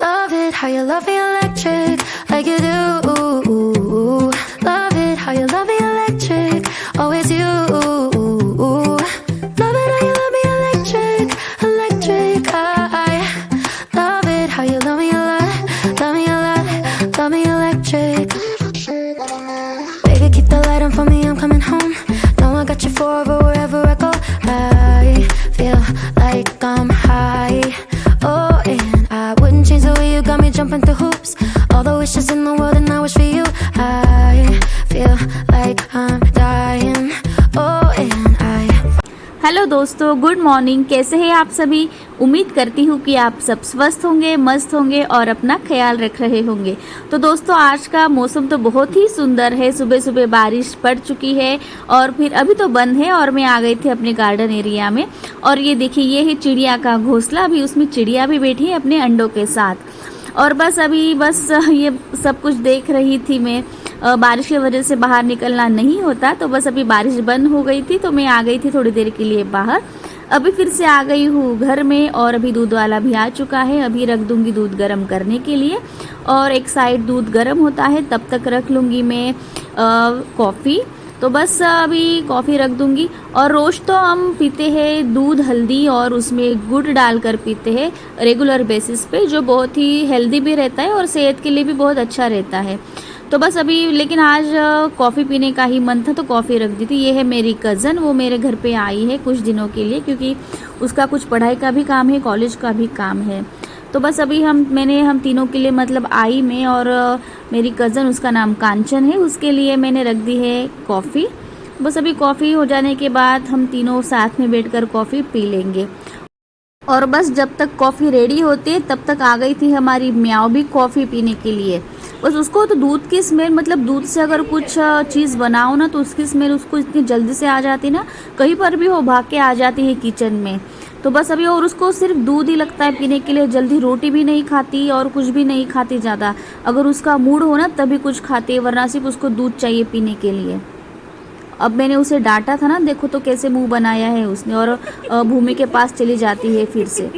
Love it how you love me electric, like you do. Love it how you love me electric, always you. Love it how you love me electric, electric. I love it how you love me a lot, love me a lot, love me electric. Baby, keep the light on for me, I'm coming home. Know I got you forever wherever I go. I feel like I'm high. Oh, and I wouldn't change the way you got me jumping through hoops. All the wishes in the world and I wish for you. I feel like I'm dying. Oh, and I hello दोस्तों, good morning. कैसे हैं आप सभी? उम्मीद करती हूँ कि आप सब स्वस्थ होंगे, मस्त होंगे और अपना ख्याल रख रहे होंगे। तो दोस्तों, आज का मौसम तो बहुत ही सुंदर है। सुबह सुबह बारिश पड़ चुकी है और फिर अभी तो बंद है और मैं आ गई थी अपने गार्डन एरिया में। और ये देखिए, ये है चिड़िया का घोंसला। अभी उसमें चिड़िया भी बैठी है अपने अंडों के साथ। और बस अभी ये सब कुछ देख रही थी मैं। बारिश की वजह से बाहर निकलना नहीं होता, तो बस अभी बारिश बंद हो गई थी तो मैं आ गई थी थोड़ी देर के लिए बाहर। अभी फिर से आ गई हूँ घर में और अभी दूध वाला भी आ चुका है। अभी रख दूंगी दूध गर्म करने के लिए और एक साइड दूध गर्म होता है तब तक रख लूँगी मैं कॉफ़ी। तो बस अभी कॉफ़ी रख दूंगी। और रोज़ तो हम पीते हैं दूध हल्दी और उसमें गुड़ डालकर पीते हैं रेगुलर बेसिस पे, जो बहुत ही हेल्दी भी रहता है और सेहत के लिए भी बहुत अच्छा रहता है। तो बस अभी लेकिन आज कॉफ़ी पीने का ही मन था तो कॉफ़ी रख दी थी। ये है मेरी कज़न, वो मेरे घर पे आई है कुछ दिनों के लिए, क्योंकि उसका कुछ पढ़ाई का भी काम है, कॉलेज का भी काम है। तो बस अभी हम तीनों के लिए मतलब आई मैं और मेरी कज़न, उसका नाम कांचन है, उसके लिए मैंने रख दी है कॉफ़ी। बस अभी कॉफ़ी हो जाने के बाद हम तीनों साथ में बैठकर कॉफ़ी पी लेंगे। और बस जब तक कॉफ़ी रेडी होती है तब तक आ गई थी हमारी म्याऊ भी कॉफ़ी पीने के लिए। बस उसको तो दूध की स्मेल, मतलब दूध से अगर कुछ चीज़ बनाओ ना तो उसकी स्मेल उसको इतनी जल्दी से आ जाती ना, कहीं पर भी हो भाग के आ जाती है किचन में। तो बस अभी और उसको सिर्फ दूध ही लगता है पीने के लिए, जल्दी रोटी भी नहीं खाती और कुछ भी नहीं खाती ज़्यादा। अगर उसका मूड हो ना तभी कुछ खाती है, वरना सिर्फ उसको दूध चाहिए पीने के लिए। अब मैंने उसे डांटा था ना, देखो तो कैसे मुंह बनाया है उसने, और भूमि के पास चली जाती है फिर से।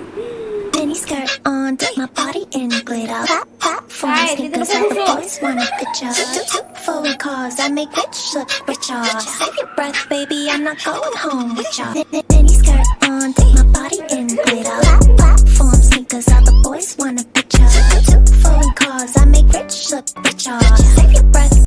Mini skirt on, dip my body in glitter. Platform sneakers, all the boys want a picture. Two foreign cars, I make rich look richer. Save your breath, baby, I'm not going home with ya. Mini skirt on, dip my body in glitter. Platform sneakers, all the boys want a picture. Two foreign cars, I make rich look richer. Save your breath.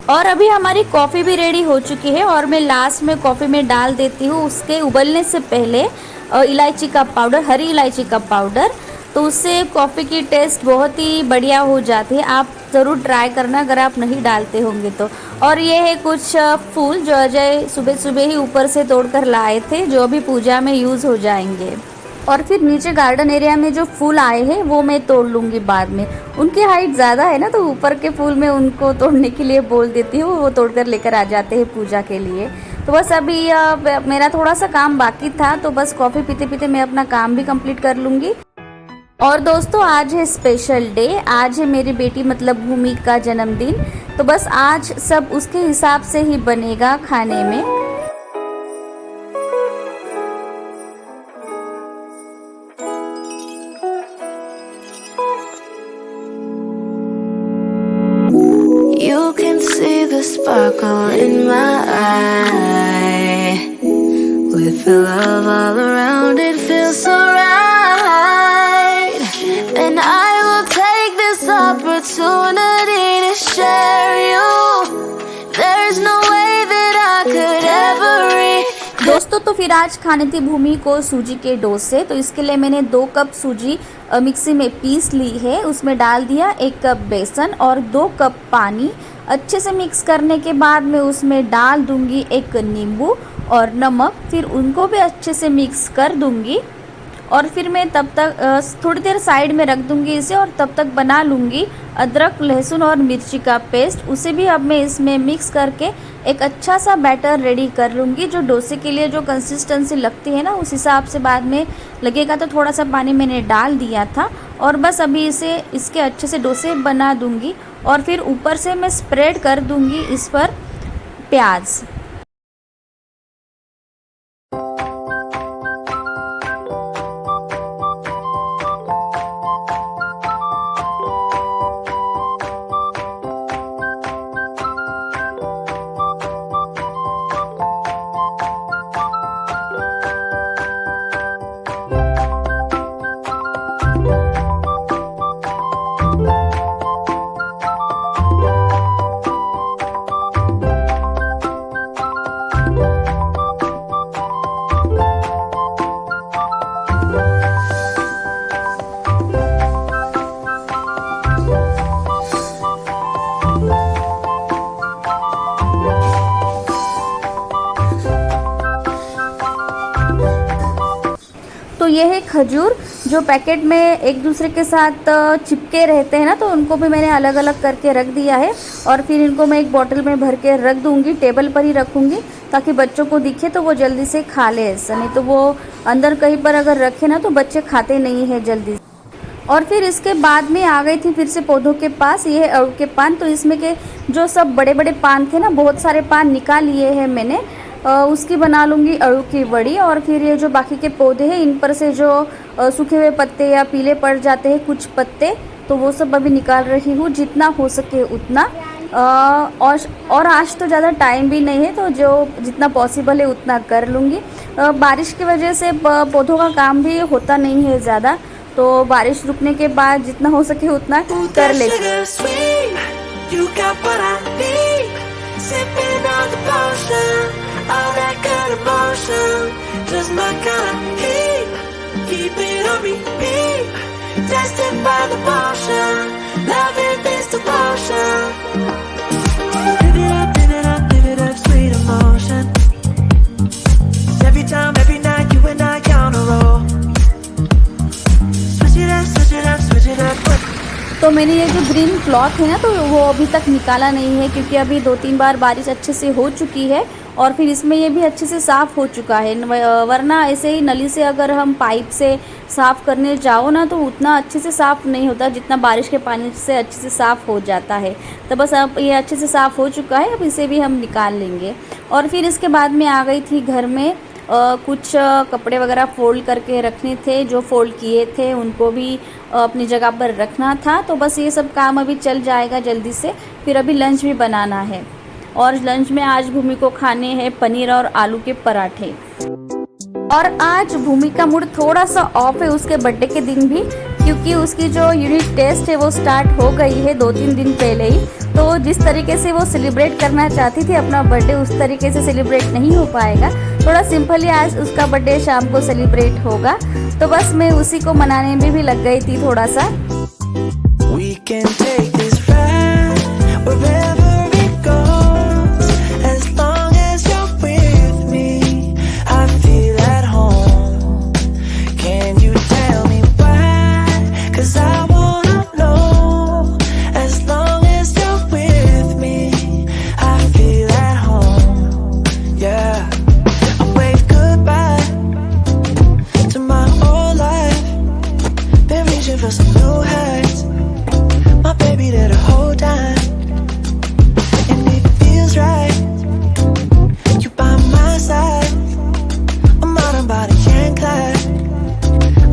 और अभी हमारी coffee भी ready हो चुकी है और मैं last में कॉफ़ी में डाल देती हूँ उसके उबलने से पहले इलायची का पाउडर, हरी इलायची का पाउडर। तो उससे कॉफ़ी की टेस्ट बहुत ही बढ़िया हो जाती है। आप ज़रूर ट्राई करना अगर आप नहीं डालते होंगे तो। और ये है कुछ फूल जो अजय सुबह सुबह ही ऊपर से तोड़कर लाए थे, जो अभी पूजा में यूज़ हो जाएंगे। और फिर नीचे गार्डन एरिया में जो फूल आए हैं वो मैं तोड़ लूँगी बाद में। उनकी हाइट ज़्यादा है ना, तो ऊपर के फूल मैं उनको तोड़ने के लिए बोल देती हूँ, वो तोड़कर लेकर आ जाते हैं पूजा के लिए। तो बस अभी मेरा थोड़ा सा काम बाकी था, तो बस कॉफ़ी पीते पीते मैं अपना काम भी कंप्लीट कर लूँगी। और दोस्तों, आज है स्पेशल डे, आज है मेरी बेटी मतलब भूमि का जन्मदिन। तो बस आज सब उसके हिसाब से ही बनेगा खाने में। You can see the sparkle in my eye. With the love all around, it feels so right. And I will take this opportunity to share you. There's no way that I could ever reach. दोस्तों, तो फिर आज खाने थी भूमि को सूजी के डोसे। तो इसके लिए मैंने 2 कप सूजी मिक्सी में पीस ली है, उसमें डाल दिया 1 कप बेसन और 2 कप पानी। अच्छे से मिक्स करने के बाद मैं उसमें डाल दूंगी 1 नींबू और नमक, फिर उनको भी अच्छे से मिक्स कर दूंगी। और फिर मैं तब तक थोड़ी देर साइड में रख दूंगी इसे, और तब तक बना लूँगी अदरक लहसुन और मिर्ची का पेस्ट। उसे भी अब मैं इसमें मिक्स करके एक अच्छा सा बैटर रेडी कर लूँगी, जो डोसे के लिए जो कंसिस्टेंसी लगती है ना उस हिसाब से बाद में लगेगा। तो थोड़ा सा पानी मैंने डाल दिया था और बस अभी इसके अच्छे से डोसे बना दूँगी। और फिर ऊपर से मैं स्प्रेड कर दूँगी इस पर प्याज। ये है खजूर, जो पैकेट में एक दूसरे के साथ चिपके रहते हैं ना, तो उनको भी मैंने अलग अलग करके रख दिया है। और फिर इनको मैं एक बॉटल में भर के रख दूँगी, टेबल पर ही रखूँगी ताकि बच्चों को दिखे तो वो जल्दी से खा ले। ऐसा नहीं तो वो अंदर कहीं पर अगर रखे ना तो बच्चे खाते नहीं हैं जल्दी। और फिर इसके बाद में आ गई थी फिर से पौधों के पास। ये है अड़ू के पान, तो इसमें के जो सब बड़े बड़े पान थे ना, बहुत सारे पान निकाल लिए हैं मैंने। उसकी बना लूँगी अड़ू की बड़ी। और फिर ये जो बाकी के पौधे हैं इन पर से जो सूखे हुए पत्ते या पीले पड़ जाते हैं कुछ पत्ते, तो वो सब अभी निकाल रही हूँ जितना हो सके उतना। और आज तो ज़्यादा टाइम भी नहीं है, तो जो जितना पॉसिबल है उतना कर लूँगी। बारिश की वजह से पौधों का काम भी होता नहीं है ज़्यादा, तो बारिश रुकने के बाद जितना हो सके उतना कर ले। Every time, every night, you and I count a roll. Switch it up, switch it up, switch it up. तो मैंने ये जो ग्रीन क्लॉथ है ना, तो वो अभी तक निकाला नहीं है क्योंकि अभी 2-3 बार बारिश अच्छे से हो चुकी है। और फिर इसमें ये भी अच्छे से साफ़ हो चुका है, वरना ऐसे ही नली से अगर हम पाइप से साफ़ करने जाओ ना तो उतना अच्छे से साफ़ नहीं होता जितना बारिश के पानी से अच्छे से साफ़ हो जाता है। तो बस अब ये अच्छे से साफ़ हो चुका है, अब इसे भी हम निकाल लेंगे। और फिर इसके बाद में आ गई थी घर में कुछ कपड़े वगैरह फ़ोल्ड करके रखने थे, जो फ़ोल्ड किए थे उनको भी अपनी जगह पर रखना था। तो बस ये सब काम अभी चल जाएगा जल्दी से। फिर अभी लंच भी बनाना है, और लंच में आज भूमि को खाने हैं पनीर और आलू के पराठे। और आज भूमि का मूड थोड़ा सा ऑफ है उसके बर्थडे के दिन भी, क्योंकि उसकी जो यूनिट टेस्ट है वो स्टार्ट हो गई है 2-3 दिन पहले ही। तो जिस तरीके से वो सेलिब्रेट करना चाहती थी अपना बर्थडे, उस तरीके से सेलिब्रेट नहीं हो पाएगा। थोड़ा सिंपली आज उसका बर्थडे शाम को सेलिब्रेट होगा, तो बस मैं उसी को मनाने में भी लग गई थी थोड़ा सा। We can take this ride wherever it goes, as long as you're with me. I feel at home. Can you tell me why? 'Cause I wanna know. As long as you're with me, I feel at home. Yeah. I wave goodbye to my old life. Been reaching for some new heights. My baby there the whole time, and it feels right. You by my side, I'm out and body and glad.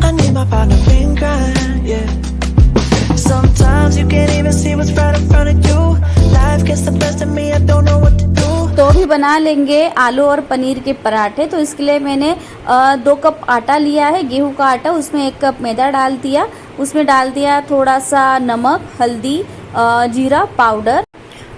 I need my partner in crime, yeah. Sometimes you can't even see what's right in front of you. Life gets the best of me, I don't know what to do. तो अभी बना लेंगे आलू और पनीर के पराठे। तो इसके लिए मैंने 2 कप आटा लिया है, गेहूं का आटा। उसमें 1 कप मैदा डाल दिया, उसमें डाल दिया थोड़ा सा नमक, हल्दी, जीरा पाउडर।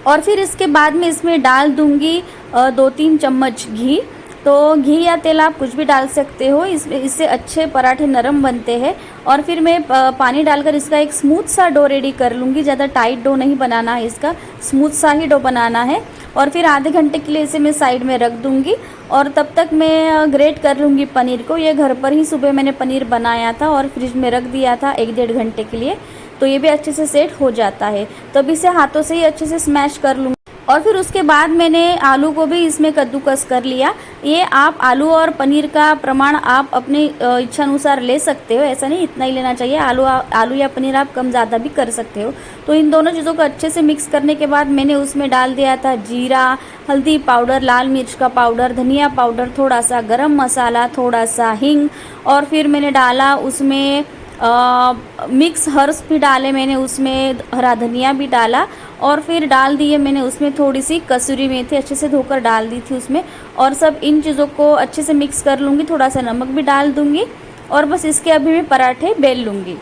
और फिर इसके बाद में इसमें डाल दूंगी 2-3 चम्मच घी। तो घी या तेल आप कुछ भी डाल सकते हो, इससे अच्छे पराठे नरम बनते हैं। और फिर मैं पानी डालकर इसका एक स्मूथ सा डो रेडी कर लूँगी। ज़्यादा टाइट डो नहीं बनाना है, इसका स्मूथ सा ही डो बनाना है। और फिर आधे घंटे के लिए इसे मैं साइड में रख दूँगी, और तब तक मैं ग्रेट कर लूँगी पनीर को। ये घर पर ही सुबह मैंने पनीर बनाया था और फ्रिज में रख दिया था 1-1.5 घंटे के लिए, तो ये भी अच्छे से सेट हो जाता है। तो अब इसे हाथों से ही अच्छे से स्मैश कर लूँगी। और फिर उसके बाद मैंने आलू को भी इसमें कद्दूकस कर लिया। ये आप आलू और पनीर का प्रमाण आप अपनी इच्छा अनुसार ले सकते हो, ऐसा नहीं इतना ही लेना चाहिए। आलू या पनीर आप कम ज़्यादा भी कर सकते हो। तो इन दोनों चीज़ों को अच्छे से मिक्स करने के बाद मैंने उसमें डाल दिया था जीरा, हल्दी पाउडर, लाल मिर्च का पाउडर, धनिया पाउडर, थोड़ा सा गरम मसाला, थोड़ा सा हींग। और फिर मैंने डाला उसमें मिक्स हर्ब्स भी डाले मैंने, उसमें हरा धनिया भी डाला। और फिर डाल दिए मैंने उसमें थोड़ी सी कसूरी मेथी, अच्छे से धोकर डाल दी थी उसमें। और सब इन चीज़ों को अच्छे से मिक्स कर लूँगी, थोड़ा सा नमक भी डाल दूँगी, और बस इसके अभी मैं पराठे बेल लूँगी।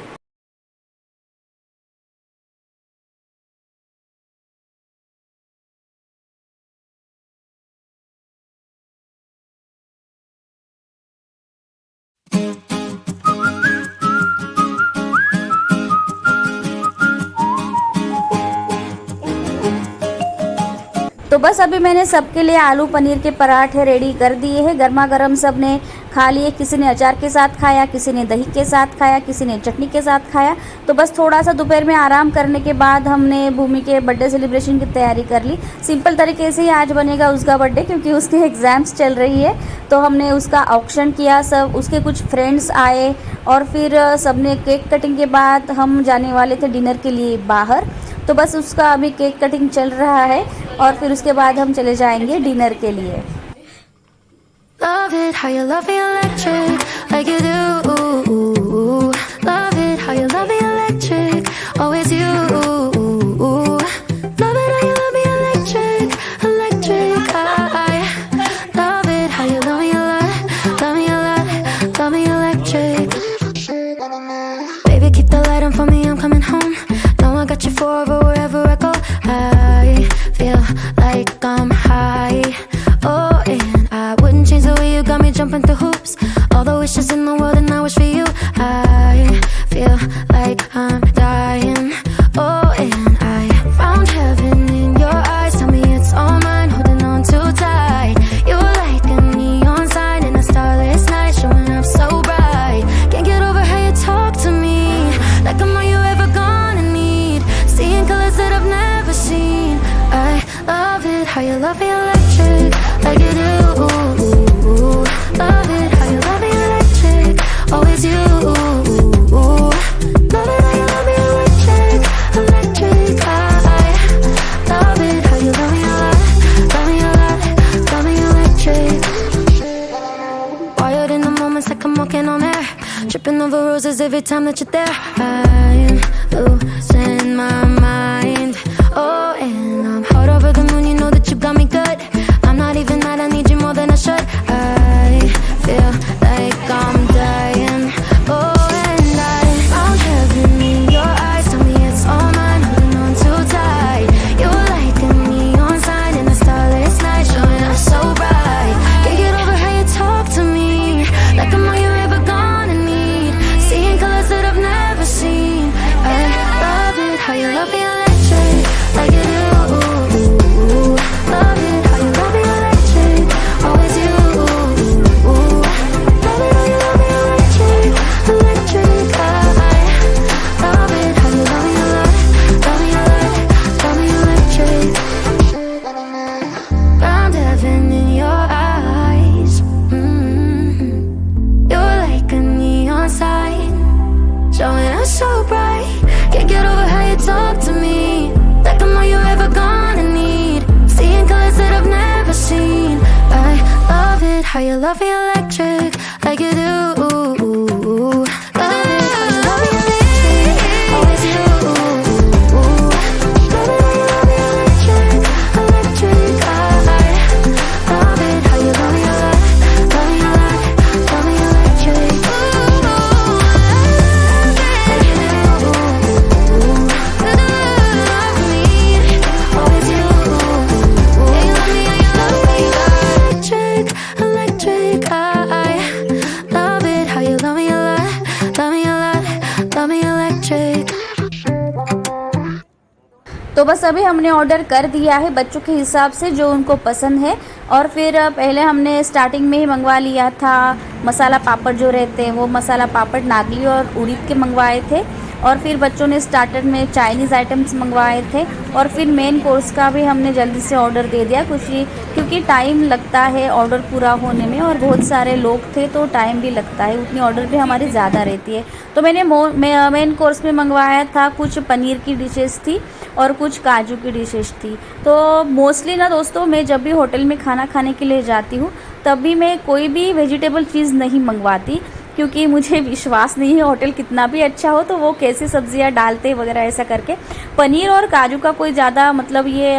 तो बस अभी मैंने सबके लिए आलू पनीर के पराठे रेडी कर दिए हैं। गर्मा गर्म सब ने खा लिए, किसी ने अचार के साथ खाया, किसी ने दही के साथ खाया, किसी ने चटनी के साथ खाया। तो बस थोड़ा सा दोपहर में आराम करने के बाद हमने भूमि के बर्थडे सेलिब्रेशन की तैयारी कर ली। सिंपल तरीके से ही आज बनेगा उसका बर्थडे, क्योंकि उसके एग्ज़ाम्स चल रही है। तो हमने उसका ऑक्शन किया, सब उसके कुछ फ्रेंड्स आए और फिर सबने केक कटिंग के बाद हम जाने वाले थे डिनर के लिए बाहर। तो बस उसका अभी केक कटिंग चल रहा है और फिर उसके बाद हम चले जाएंगे डिनर के लिए। Love it how you love me electric, like you do. Love it how you love me electric, always you. Love it how you love me electric, electric. I love it how you love me a lot, love me a lot, love me electric. Baby, keep the light on for me, I'm coming home. Know I got you forever wherever I go. I feel like I'm high. Oh, and I wouldn't change the way you got me jumping through hoops. All the wishes in the world and I wish for you. I feel like I'm dying. Oh, and I found heaven in your eyes. Tell me it's all mine, holding on too tight. You're like a neon sign in a starless night, showing up so bright. Can't get over how you talk to me, like I'm all you ever gonna need. Seeing colors that I've never seen. I love it how you love me electric, like you do. Love it how you love me electric, always you. Love it how you love me electric, electric. I love it how you love me a lot, love me a lot, love me electric. Wired in the moments like I'm walking on air, tripping over roses every time that you're there. I'm losing my mind. Oh, and I'm hot over the moon, you know that you got me good. I'm not even mad, I need you more than I should. I feel like I'm dying. Oh, and I found heaven in your eyes. Tell me it's all mine, holding on too tight. You're like a neon sign in a starless night, showing up so bright. Can't get over how you talk to me, like I'm all you ever gonna need. Seeing colors that I've never seen. I love it how you love me electric, like you do. Love it how you love me electric, always you. Love it how you love me electric, electric. I love it how you love me a lot, love me a lot, love me electric. Found heaven in your eyes. You're like a neon sign, showing up so bright. Can't get over how you talk to me, like I'm all you ever gonna need. Seeing colors that I've never seen. I love it how you love me electric, like you do. Love it how you love me electric, always you. Love it how you love me electric, electric. I love it how you love me a lot, love me a lot, love me electric. Electric, I love it how you love me a lot, love me a lot, love me electric. तो बस अभी हमने order कर दिया है बच्चों के हिसाब से जो उनको पसंद है। और फिर पहले हमने स्टार्टिंग में ही मंगवा लिया था मसाला पापड़ जो रहते हैं, वो मसाला पापड़ नागली और उड़ीद के मंगवाए थे। और फिर बच्चों ने स्टार्टर में चाइनीज़ आइटम्स मंगवाए थे। और फिर मेन कोर्स का भी हमने जल्दी से ऑर्डर दे दिया क्योंकि टाइम लगता है ऑर्डर पूरा होने में, और बहुत सारे लोग थे तो टाइम भी लगता है, उतनी ऑर्डर भी हमारी ज़्यादा रहती है। तो मैंने मेन कोर्स में मंगवाया था, कुछ पनीर की डिशेस थी और कुछ काजू की डिशेस थी। तो मोस्टली ना दोस्तों, मैं जब भी होटल में खाना खाने के लिए जाती हूँ तब भी मैं कोई भी वेजिटेबल चीज़ नहीं मंगवाती, क्योंकि मुझे विश्वास नहीं है होटल कितना भी अच्छा हो तो वो कैसी सब्जियां डालते वगैरह ऐसा करके। पनीर और काजू का कोई ज़्यादा मतलब ये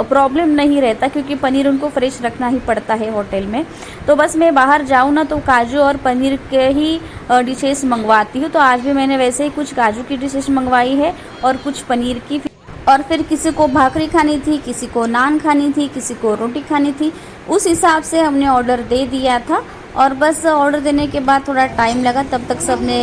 प्रॉब्लम नहीं रहता, क्योंकि पनीर उनको फ्रेश रखना ही पड़ता है होटल में। तो बस मैं बाहर जाऊँ ना तो काजू और पनीर के ही डिशेस मंगवाती हूँ। तो आज भी मैंने वैसे ही कुछ काजू की डिशेस मंगवाई है और कुछ पनीर की। और फिर किसी को भाकरी खानी थी, किसी को नान खानी थी, किसी को रोटी खानी थी, उस हिसाब से हमने ऑर्डर दे दिया था। और बस ऑर्डर देने के बाद थोड़ा टाइम लगा, तब तक सबने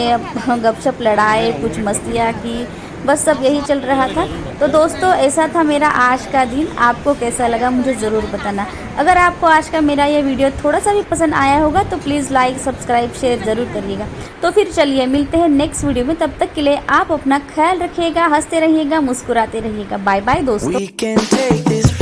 गपशप लड़ाए, कुछ मस्तियाँ की, बस सब यही चल रहा था। तो दोस्तों ऐसा था मेरा आज का दिन। आपको कैसा लगा मुझे ज़रूर बताना। अगर आपको आज का मेरा ये वीडियो थोड़ा सा भी पसंद आया होगा तो प्लीज़ लाइक सब्सक्राइब शेयर ज़रूर करिएगा। तो फिर चलिए मिलते हैं नेक्स्ट वीडियो में। तब तक के लिए आप अपना ख्याल रखिएगा, हंसते रहिएगा, मुस्कुराते रहिएगा। बाय बाय दोस्तों। We can take this